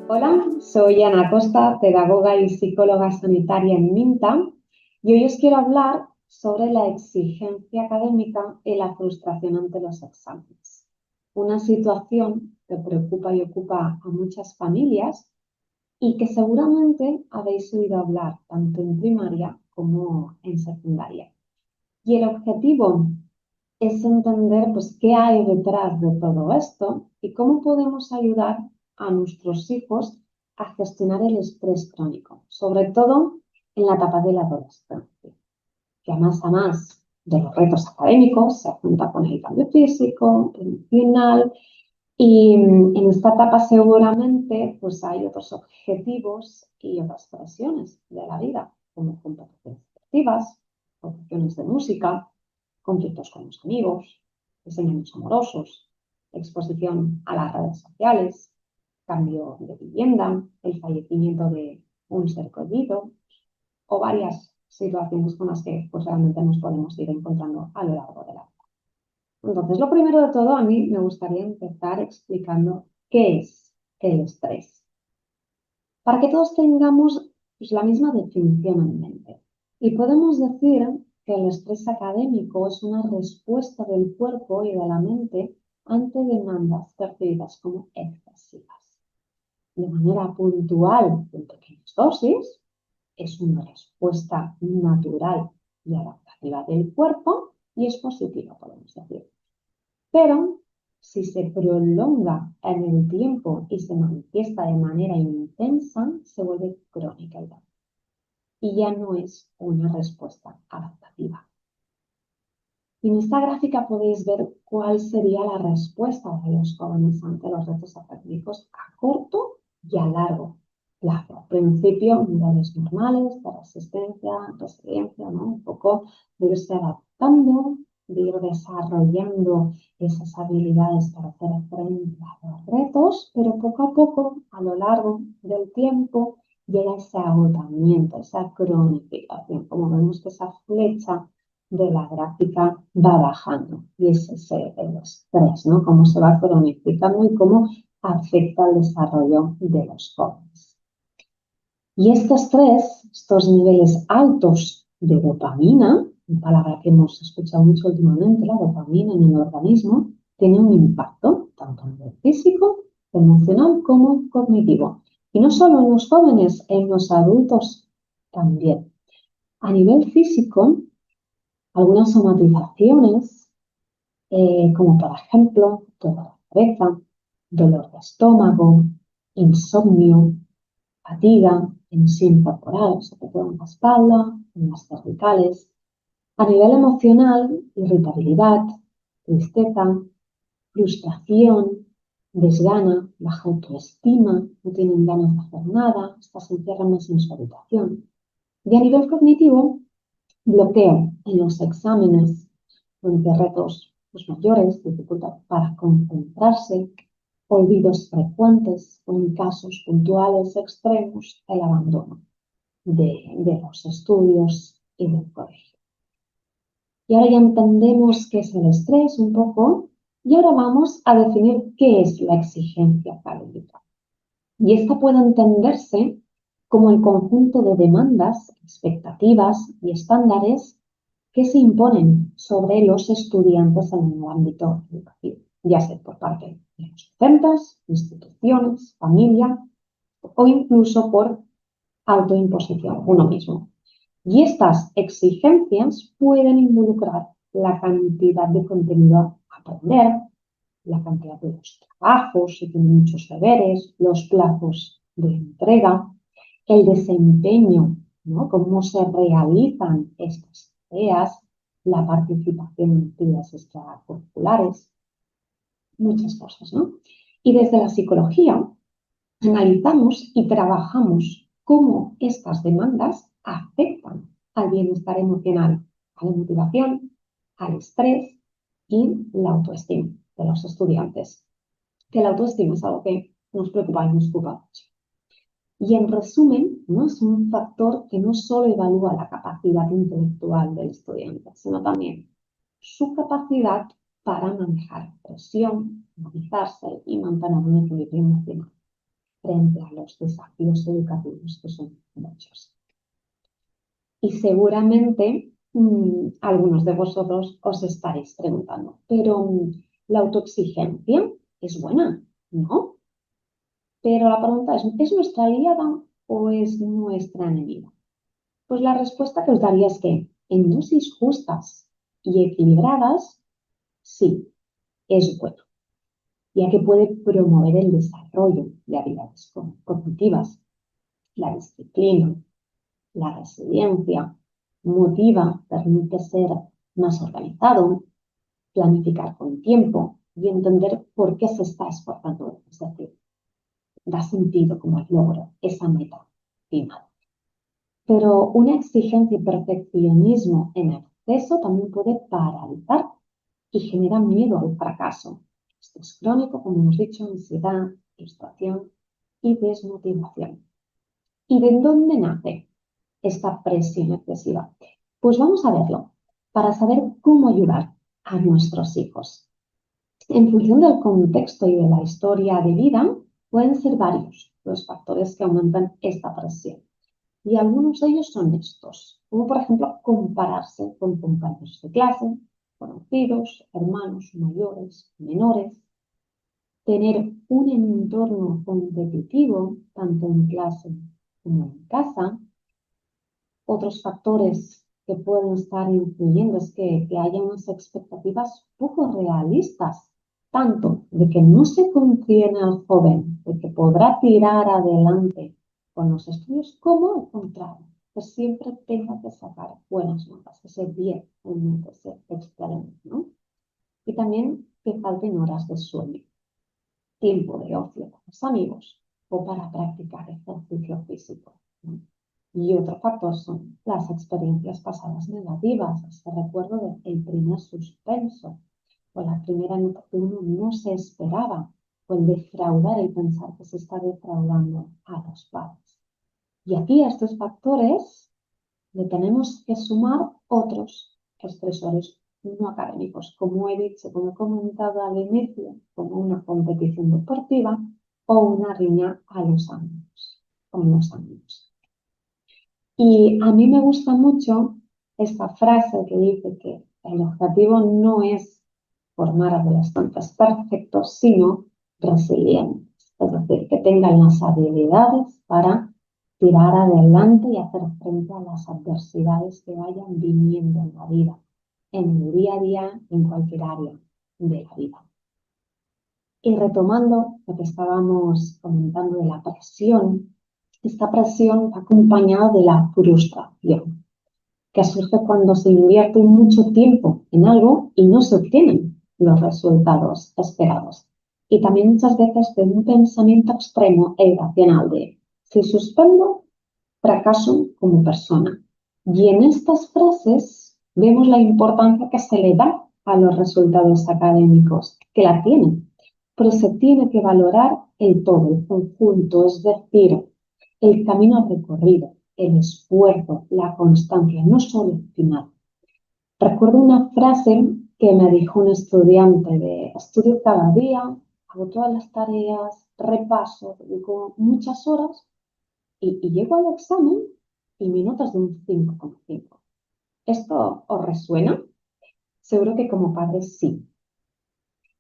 Hola, soy Ana Costa, pedagoga y psicóloga sanitaria en Minta, y hoy os quiero hablar sobre la exigencia académica y la frustración ante los exámenes. Una situación que preocupa y ocupa a muchas familias y que seguramente habéis oído hablar tanto en primaria como en secundaria. Y el objetivo es entender qué hay detrás de todo esto y cómo podemos ayudar a nuestros hijos a gestionar el estrés crónico, sobre todo en la etapa de la adolescencia, que a más de los retos académicos se junta con el cambio físico, emocional y en esta etapa seguramente hay otros objetivos y otras presiones de la vida, como competiciones deportivas, competiciones de música, conflictos con los amigos, desengaños amorosos, exposición a las redes sociales, cambio de vivienda, el fallecimiento de un ser querido o varias situaciones con las que realmente nos podemos ir encontrando a lo largo de la vida. Entonces, lo primero de todo, a mí me gustaría empezar explicando qué es el estrés, para que todos tengamos la misma definición en mente. Y podemos decir que el estrés académico es una respuesta del cuerpo y de la mente ante demandas percibidas como excesivas. De manera puntual, en pequeñas dosis, es una respuesta natural y adaptativa del cuerpo y es positiva, podemos decir. Pero si se prolonga en el tiempo y se manifiesta de manera intensa, se vuelve crónica y ya no es una respuesta adaptativa. Y en esta gráfica podéis ver cuál sería la respuesta de los jóvenes ante los retos académicos a corto y a largo plazo. Al principio, niveles normales de resistencia, resiliencia, ¿no? Un poco de irse adaptando, de ir desarrollando esas habilidades para hacer frente a los retos, pero poco a poco, a lo largo del tiempo, llega ese agotamiento, esa cronificación. Como vemos que esa flecha de la gráfica va bajando y ese es el estrés, ¿no? Cómo se va cronificando y cómo afecta el desarrollo de los jóvenes. Y este estrés, estos niveles altos de dopamina, una palabra que hemos escuchado mucho últimamente, la dopamina en el organismo, tiene un impacto tanto a nivel físico, emocional como cognitivo. Y no solo en los jóvenes, en los adultos también. A nivel físico, algunas somatizaciones, como por ejemplo dolor de cabeza, dolor de estómago, insomnio, fatiga, tensión corporal, sobre todo en la espalda, en las cervicales. A nivel emocional, irritabilidad, tristeza, frustración, desgana, baja autoestima, no tienen ganas de hacer nada, se encierran más en su habitación. Y a nivel cognitivo, bloqueo en los exámenes, donde retos mayores, dificultad para concentrarse, olvidos frecuentes o en casos puntuales extremos, el abandono de los estudios y del colegio. Y ahora ya entendemos qué es el estrés un poco y ahora vamos a definir qué es la exigencia académica. Y esta puede entenderse como el conjunto de demandas, expectativas y estándares que se imponen sobre los estudiantes en el ámbito educativo, ya sea por parte de los docentes, instituciones, familia o incluso por autoimposición, uno mismo. Y estas exigencias pueden involucrar la cantidad de contenido a aprender, la cantidad de los trabajos, si tienen muchos deberes, los plazos de entrega, el desempeño, ¿no? Cómo se realizan estas tareas, la participación en actividades extracurriculares, muchas cosas, ¿no? Y desde la psicología analizamos y trabajamos cómo estas demandas afectan al bienestar emocional, a la motivación, al estrés y la autoestima de los estudiantes. Que la autoestima es algo que nos preocupa y nos ocupa mucho. Y en resumen, ¿no? Es un factor que no solo evalúa la capacidad intelectual del estudiante, sino también su capacidad para manejar presión, organizarse y mantener un equilibrio emocional. frente a los desafíos educativos que son muchos. Y seguramente algunos de vosotros os estaréis preguntando, pero la autoexigencia es buena, ¿no? Pero la pregunta ¿es nuestra aliada o es nuestra enemiga? Pues la respuesta que os daría es que en dosis justas y equilibradas, sí, es bueno, ya que puede promover el desarrollo de habilidades cognitivas, la disciplina, la resiliencia, motiva, permite ser más organizado, planificar con tiempo y entender por qué se está esforzando. Es decir, da sentido como el logro, esa meta final. Pero una exigencia y perfeccionismo en exceso también puede paralizar y genera miedo al fracaso. Esto es crónico, como hemos dicho, ansiedad, frustración y desmotivación. ¿Y de dónde nace esta presión excesiva? Pues vamos a verlo para saber cómo ayudar a nuestros hijos. En función del contexto y de la historia de vida, pueden ser varios los factores que aumentan esta presión. Y algunos de ellos son estos, como por ejemplo compararse con compañeros de clase, conocidos, hermanos mayores, menores, tener un entorno competitivo, tanto en clase como en casa. Otros factores que pueden estar influyendo es que haya unas expectativas poco realistas, tanto de que no se confíe en el joven, de que podrá tirar adelante con los estudios, como al contrario, que siempre tenga que sacar buenas notas, que ser 10 en vez de ser excelente, ¿no? Y también que falten horas de sueño, tiempo de ocio con los amigos o para practicar ejercicio físico, ¿no? Y otro factor son las experiencias pasadas negativas. Este recuerdo del primer suspenso o la primera nota que uno no se esperaba, o el defraudar, el pensar que se está defraudando a los padres. Y aquí a estos factores le tenemos que sumar otros estresores no académicos, como he dicho, como he comentado al inicio, como una competición deportiva o una riña a los amigos, con los amigos. Y a mí me gusta mucho esta frase que dice que el objetivo no es formar adolescentes perfectos, sino resilientes. Es decir, que tengan las habilidades para tirar adelante y hacer frente a las adversidades que vayan viniendo en la vida, en el día a día, en cualquier área de la vida. Y retomando lo que estábamos comentando de la presión, esta presión va acompañada de la frustración, que surge cuando se invierte mucho tiempo en algo y no se obtienen los resultados esperados. Y también muchas veces de un pensamiento extremo e irracional de si suspendo, fracaso como persona. Y en estas frases vemos la importancia que se le da a los resultados académicos, que la tienen, pero se tiene que valorar el todo, el conjunto, es decir, el camino recorrido, el esfuerzo, la constancia, no solo el final. Recuerdo una frase que me dijo un estudiante de estudio cada día, hago todas las tareas, repaso, dedico muchas horas y llego al examen y mi nota es de un 5,5. ¿Esto os resuena? Seguro que como padres sí.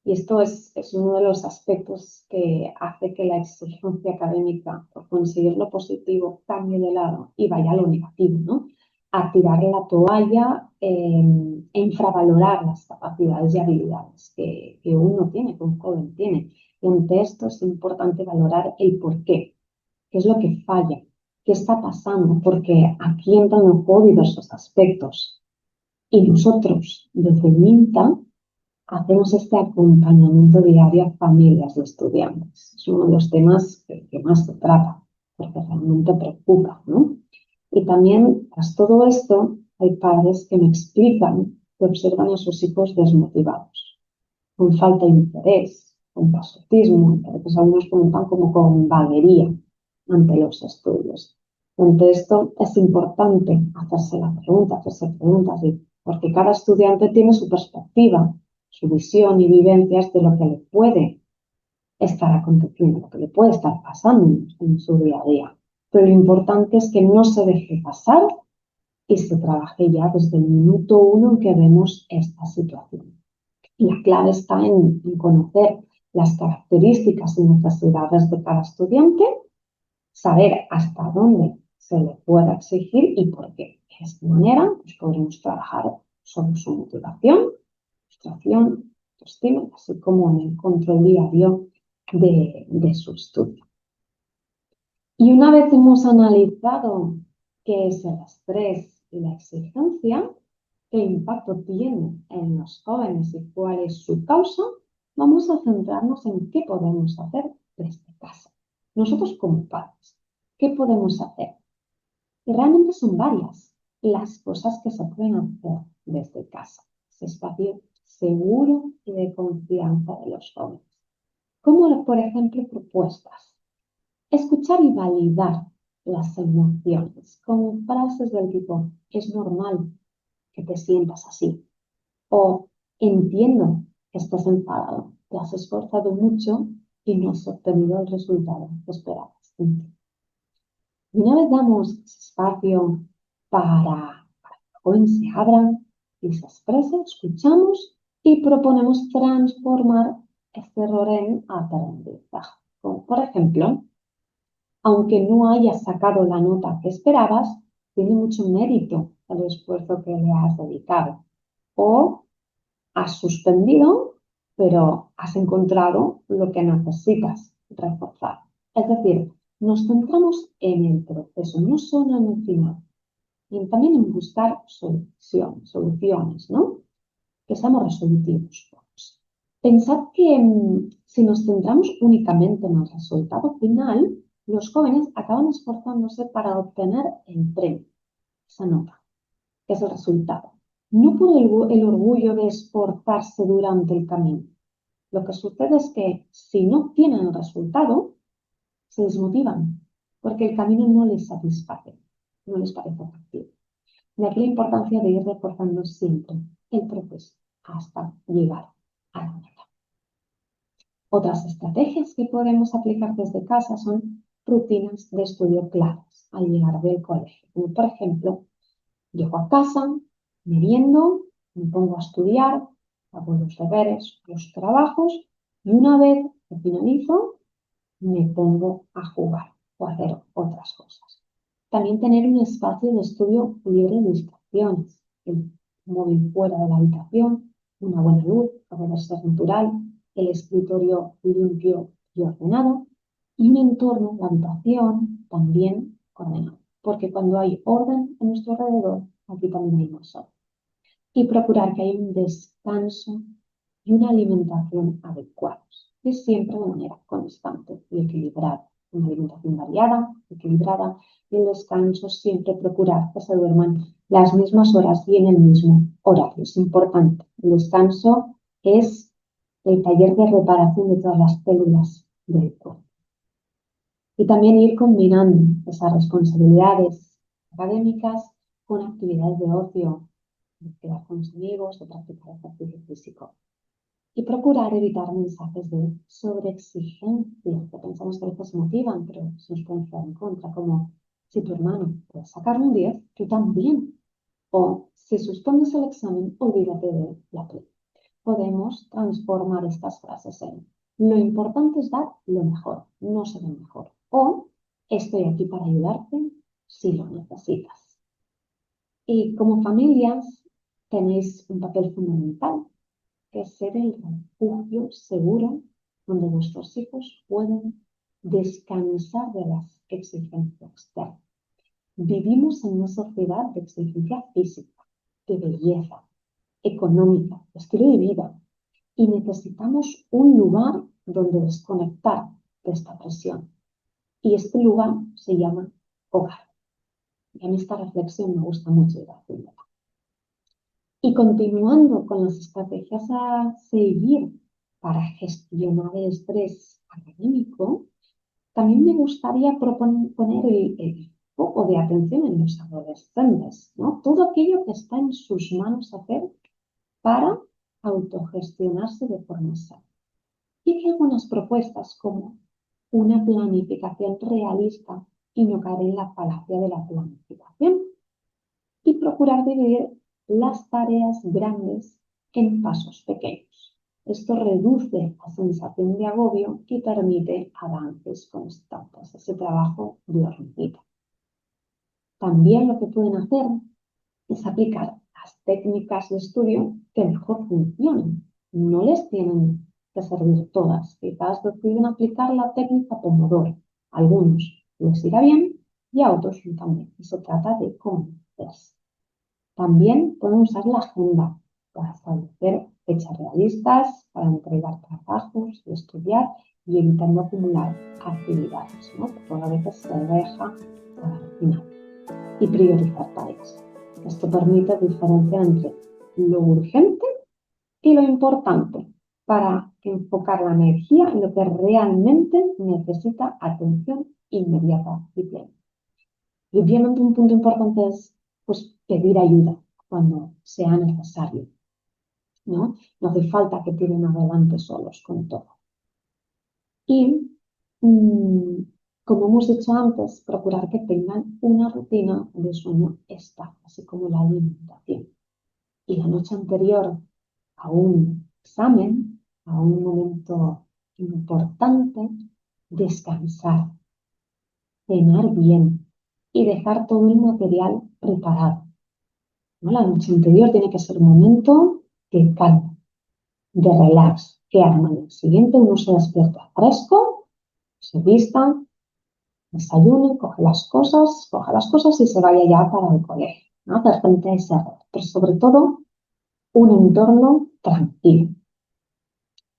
Y esto es uno de los aspectos que hace que la exigencia académica por conseguir lo positivo cambie de lado y vaya a lo negativo, ¿no? A tirar la toalla e infravalorar las capacidades y habilidades que uno tiene, que un joven tiene. Y ante esto es importante valorar el por qué es lo que falla, qué está pasando, porque aquí entran en juego diversos aspectos. Y nosotros, desde MINTA, hacemos este acompañamiento diario a familias de estudiantes. Es uno de los temas que más se trata, porque realmente preocupa, ¿no? Y también, tras todo esto, hay padres que me explican que observan a sus hijos desmotivados, con falta de interés, con pasotismo, a veces algunos comentan como con vaguería ante los estudios. Ante esto es importante hacerse preguntas, porque cada estudiante tiene su perspectiva, su visión y vivencias de lo que le puede estar aconteciendo, lo que le puede estar pasando en su día a día. Pero lo importante es que no se deje pasar y se trabaje ya desde el minuto uno en que vemos esta situación. Y la clave está en conocer las características y necesidades de cada estudiante, saber hasta dónde se le puede exigir y por qué. De esta manera, pues podremos trabajar sobre su motivación, frustración, autoestima, así como en el control diario de su estudio. Y una vez hemos analizado qué es el estrés y la exigencia, qué impacto tiene en los jóvenes y cuál es su causa, vamos a centrarnos en qué podemos hacer desde casa. Nosotros como padres, ¿qué podemos hacer? Y realmente son varias las cosas que se pueden hacer desde casa. Ese espacio seguro y de confianza de los jóvenes. Como por ejemplo propuestas. Escuchar y validar las emociones con frases del tipo, es normal que te sientas así. O entiendo que estás enfadado, te has esforzado mucho y no has obtenido el resultado que esperabas. Y una vez damos espacio para que el joven se abra y se exprese, escuchamos y proponemos transformar este error en aprendizaje. Como por ejemplo, aunque no hayas sacado la nota que esperabas, tiene mucho mérito el esfuerzo que le has dedicado. O has suspendido, pero has encontrado lo que necesitas reforzar. Es decir, nos centramos en el proceso, no solo en el final, y también en buscar soluciones, ¿no? Que seamos resolutivos. Pensad que si nos centramos únicamente en el resultado final, los jóvenes acaban esforzándose para obtener el premio, esa nota, que es el resultado. No por el orgullo de esforzarse durante el camino. Lo que sucede es que si no obtienen el resultado, se desmotivan, porque el camino no les satisface, no les parece atractivo. De aquí la importancia de ir reforzando siempre el proceso hasta llegar a la meta. Otras estrategias que podemos aplicar desde casa son rutinas de estudio claras al llegar del colegio. Como por ejemplo, llego a casa, meriendo, me pongo a estudiar, hago los deberes, los trabajos y una vez que finalizo, me pongo a jugar o a hacer otras cosas. También tener un espacio de estudio libre de distracciones, el móvil fuera de la habitación, una buena luz, a poder ser natural, el escritorio limpio y ordenado y un entorno, la habitación, también ordenado. Porque cuando hay orden a nuestro alrededor, aquí también hay más orden. Y procurar que haya un descanso y una alimentación adecuados, que siempre de manera constante y equilibrada. Una alimentación variada, equilibrada y el descanso siempre procurar que se duerman las mismas horas y en el mismo horario. Es importante. El descanso es el taller de reparación de todas las células del cuerpo. Y también ir combinando esas responsabilidades académicas con actividades de ocio, de quedar con los amigos, de practicar ejercicio físico. Y procurar evitar mensajes de sobreexigencia, que pensamos que a veces motivan, pero se nos pueden jugar en contra, como si tu hermano puede sacar un 10, tú también. O si suspendes el examen, olvídate de la prueba. Podemos transformar estas frases en lo importante es dar lo mejor, no ser el mejor. O estoy aquí para ayudarte si lo necesitas. Y como familias tenéis un papel fundamental, que es ser el refugio seguro donde vuestros hijos pueden descansar de las exigencias externas. Vivimos en una sociedad de exigencia física, de belleza, económica, de estilo de vida, y necesitamos un lugar donde desconectar de esta presión. Y este lugar se llama hogar. Y a mí esta reflexión me gusta mucho ir haciendo. Y continuando con las estrategias a seguir para gestionar el estrés académico, también me gustaría poner el foco de atención en los adolescentes, ¿no? Todo aquello que está en sus manos hacer para autogestionarse de forma sana. Y hay algunas propuestas como una planificación realista y no caer en la falacia de la planificación y procurar dividir las tareas grandes en pasos pequeños. Esto reduce la sensación de agobio y permite avances constantes, ese trabajo de hormiguita. También lo que pueden hacer es aplicar las técnicas de estudio que mejor funcionan. No les tienen que servir todas. Quizás deciden aplicar la técnica Pomodoro. A algunos les irá bien y a otros no también. Y se trata de conocerse. También pueden usar la agenda para establecer fechas realistas, para entregar trabajos y estudiar y evitando acumular actividades, ¿no? Porque a veces se deja para el final. Y priorizar tareas. Esto permite diferenciar entre lo urgente y lo importante para enfocar la energía en lo que realmente necesita atención inmediata y plena. Y obviamente un punto importante es pues, pedir ayuda cuando sea necesario, ¿no? No hace falta que tiren adelante solos con todo. Y como hemos dicho antes, procurar que tengan una rutina de sueño estable, así como la alimentación. Y la noche anterior a un examen, a un momento importante, descansar, cenar bien y dejar todo el material preparado, ¿no? La noche anterior tiene que ser un momento de calma, de relax, que al mañana siguiente uno se despierta fresco, se vista, desayune, coge las cosas y se vaya ya para el colegio, ¿no? Hacer frente a ese error, pero sobre todo un entorno tranquilo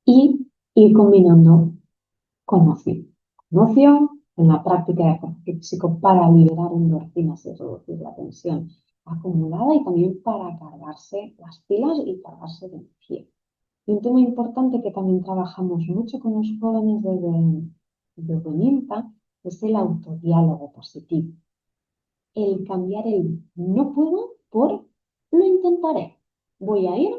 y ir combinando con ocio. Con ocio, en la práctica de ejercicio físico para liberar endorfinas y reducir la tensión acumulada y también para cargarse las pilas y cargarse de energía. Y un tema importante que también trabajamos mucho con los jóvenes desde Minta es el autodiálogo positivo. El cambiar el no puedo por lo intentaré. Voy a ir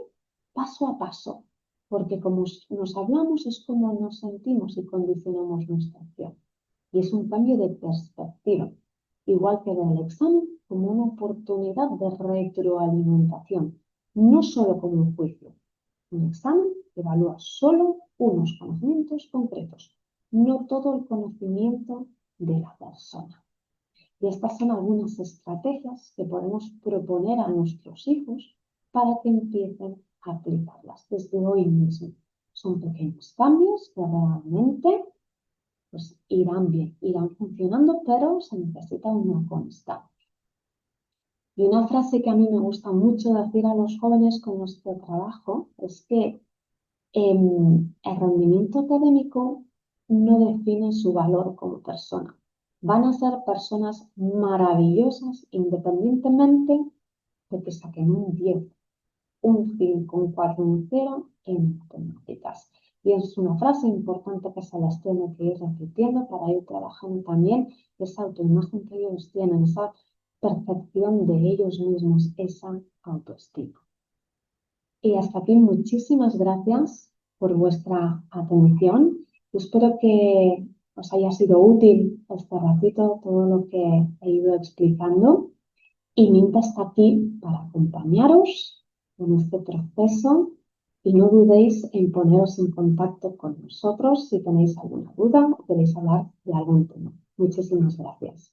paso a paso, porque como nos hablamos es como nos sentimos y condicionamos nuestra acción. Y es un cambio de perspectiva, igual que ver el examen como una oportunidad de retroalimentación, no solo como un juicio. Un examen evalúa solo unos conocimientos concretos, no todo el conocimiento de la persona. Y estas son algunas estrategias que podemos proponer a nuestros hijos para que empiecen a aplicarlas desde hoy mismo. Son pequeños cambios que realmente pues, irán bien, irán funcionando, pero se necesita una constancia. Y una frase que a mí me gusta mucho decir a los jóvenes con los que trabajo es que el rendimiento académico no define su valor como persona. Van a ser personas maravillosas independientemente de que saquen un 10, un 5, un 4, un 0 en matemáticas. Y es una frase importante que se las tiene que ir repitiendo para ir trabajando también esa autoimagen que ellos tienen, esa percepción de ellos mismos, esa autoestima. Y hasta aquí muchísimas gracias por vuestra atención. Espero que os haya sido útil este ratito todo lo que he ido explicando. Y Minta está aquí para acompañaros en este proceso y no dudéis en poneros en contacto con nosotros si tenéis alguna duda o queréis hablar de algún tema. Muchísimas gracias.